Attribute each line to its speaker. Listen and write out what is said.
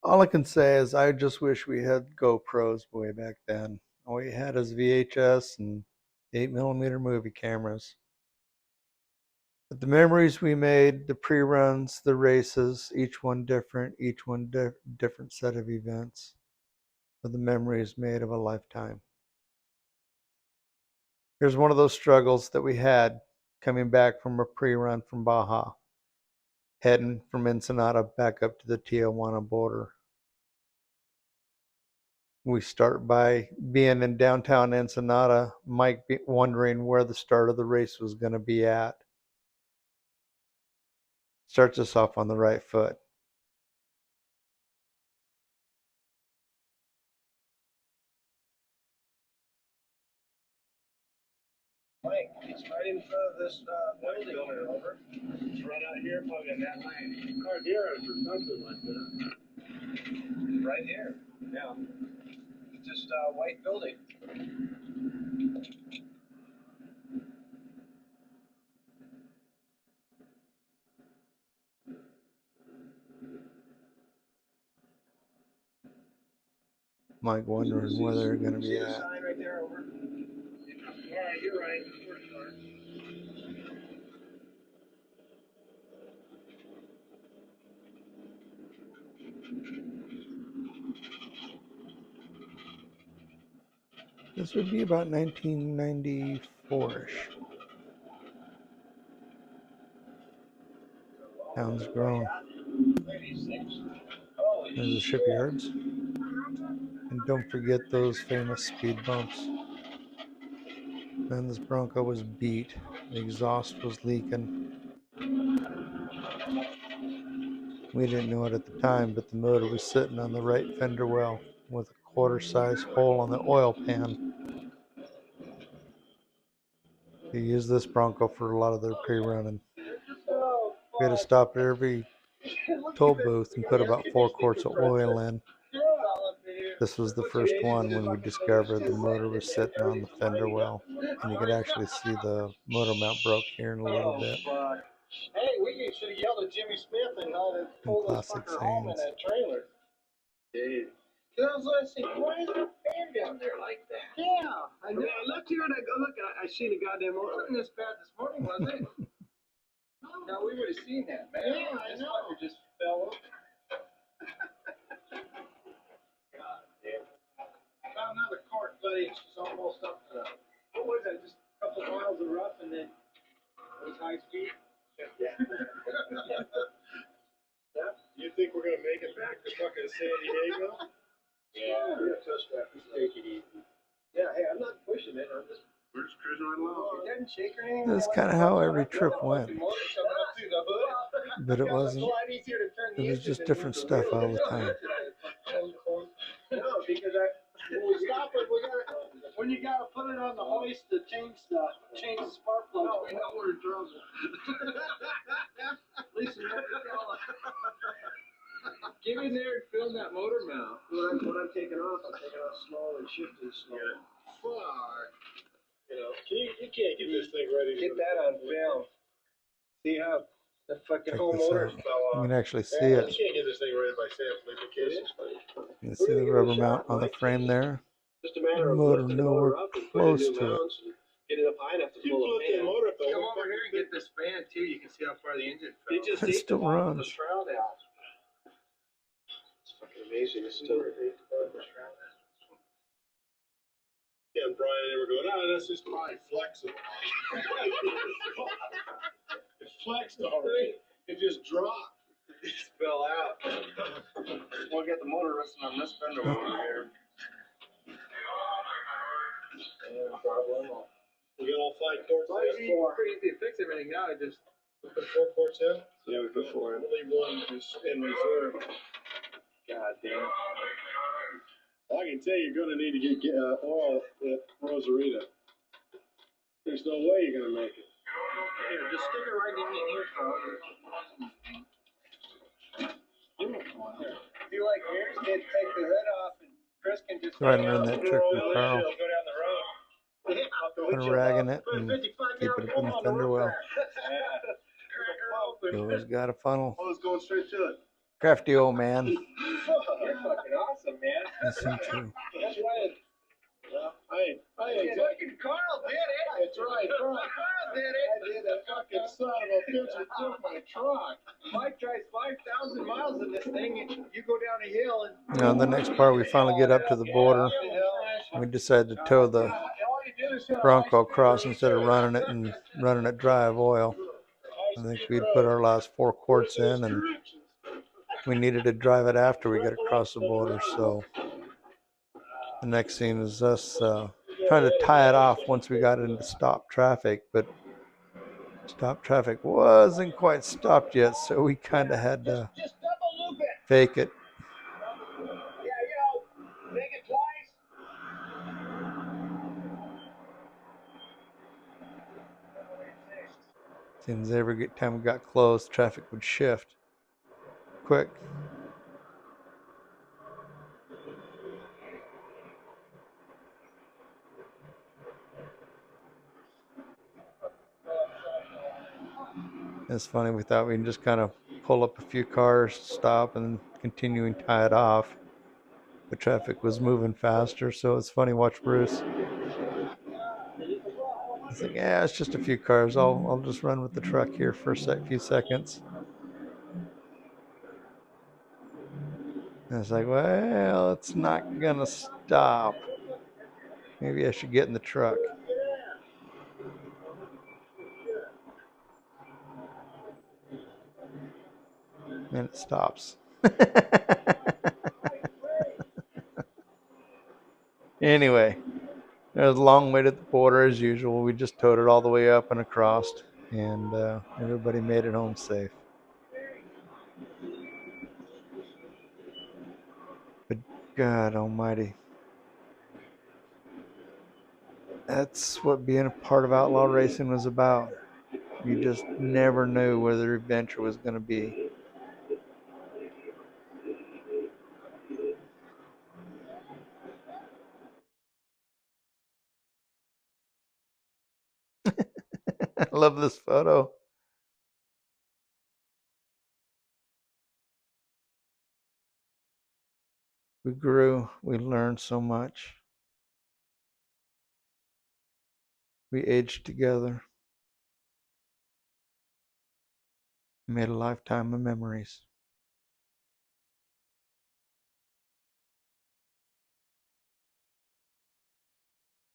Speaker 1: All I can say is I just wish we had GoPros way back then. All we had is VHS and 8mm movie cameras. But the memories we made, the pre-runs, the races, each one different, each one different set of events, are the memories made of a lifetime. Here's one of those struggles that we had coming back from a pre-run from Baja, heading from Ensenada back up to the Tijuana border. We start by being in downtown Ensenada, Mike wondering where the start of the race was going to be at. Starts us off on the right foot.
Speaker 2: Mike, it's right in front of this building over. It's right out here, probably in that lane. Car here or something like that. Right here, yeah. It's just a white building.
Speaker 1: Mike wondering where they're going to be at.
Speaker 2: See the sign right there over? Yeah, you're right.
Speaker 1: This would be about 1994-ish. Town's grown. There's the shipyards. And don't forget those famous speed bumps. Then this Bronco was beat. The exhaust was leaking. We didn't know it at the time, but the motor was sitting on the right fender well with a quarter-size hole on the oil pan. They used this Bronco for a lot of their pre-running. We had to stop at every toll booth and put about 4 quarts of oil in. This was the first one when we discovered the motor was sitting on the fender well, and you could actually see the motor mount broke here in a little bit.
Speaker 2: Hey, we should have yelled at Jimmy Smith and pulled this fucker home in that trailer. Dude. Because I said, why is there a fan down there like that? Yeah. I know. I looked here and I go, look, I seen a goddamn motor. It wasn't this bad this morning, was it? No, we would have seen that, man. Yeah, I know. This fucker just fell over. God damn. I found another cart, buddy. She's almost up to, what was that? Just a couple of miles of rough and then it was high speed. Yeah. You think we're gonna make it back to fucking San Diego? Yeah. Yeah, touch that. Just take it easy. Yeah, hey, I'm not pushing it. We're just cruising right along. It doesn't shake or anything.
Speaker 1: That's kind of how every trip went. But it wasn't. It was just different stuff all the time.
Speaker 2: No, because when we stop it, when you gotta put it on the hoist to change the spark plug, we know we're in trouble. Lisa, get in there and film that motor mount. When I'm taking off, I'm taking off slow and shifting slow. Yeah. Fuck. You know, you can't get this thing ready. Get that on film. See how the fucking whole motor fell off.
Speaker 1: You can actually see it.
Speaker 2: You can't get this thing ready by Sam Felipe Kids.
Speaker 1: You can see the rubber mount on the frame there.
Speaker 2: Just a matter of
Speaker 1: motor nowhere close to it.
Speaker 2: Get it up high enough to pull the fan. Come over here and get this fan too. You can see how far the engine fell.
Speaker 1: It still runs.
Speaker 2: The shroud out. It's fucking amazing. It's still the shroud out. Yeah, and Brian and they were going, that's just probably flexible. It flexed already. It just dropped. It just fell out. We'll get the motor resting on this fender over here. We got all 5 quarts. It's pretty easy to fix everything now. I just put 4 quarts in. Yeah, we put 4 in. We'll leave one just in reserve. God damn. Well, I can tell you, you're going to need to get oil at Rosarita. There's no way you're going to make it. Here, just stick it right in here, Carl. If you like yours, you take the hood off and Chris can just
Speaker 1: Right in that trick with Carl.
Speaker 2: Go down the road.
Speaker 1: Put a rag in it and keep it up in the fender well. You always got a funnel.
Speaker 2: I was going straight to it.
Speaker 1: Crafty old man. Miss him too.
Speaker 2: That's right. Fucking Carl did it. That's right. Carl did it. I did a fucking son of a bitch who took my truck. Mike drives 5,000 miles in this thing, and you go down a hill and.
Speaker 1: Now, the next part, we finally get up to the border. We decided to tow the Bronco across instead of running it dry of oil. I think we'd put our last 4 quarts in, and we needed to drive it after we got across the border. So the next scene is us trying to tie it off once we got into stop traffic, but stop traffic wasn't quite stopped yet, so we kind of had to fake it.
Speaker 2: Make it twice.
Speaker 1: Seems every time we got close, traffic would shift quick. It's funny, we thought we can just kind of pull up a few cars, stop, and continue and tie it off. But traffic was moving faster, so it's funny, watch Bruce. He's like, yeah, it's just a few cars. I'll just run with the truck here for a few seconds. And it's like, well, it's not gonna stop. Maybe I should get in the truck. And it stops. Anyway, there's a long wait at the border as usual. We just towed it all the way up and across, and everybody made it home safe. But God Almighty, that's what being a part of outlaw racing was about. You just never knew where the adventure was going to be. I love this photo. We grew, we learned so much. We aged together, made a lifetime of memories.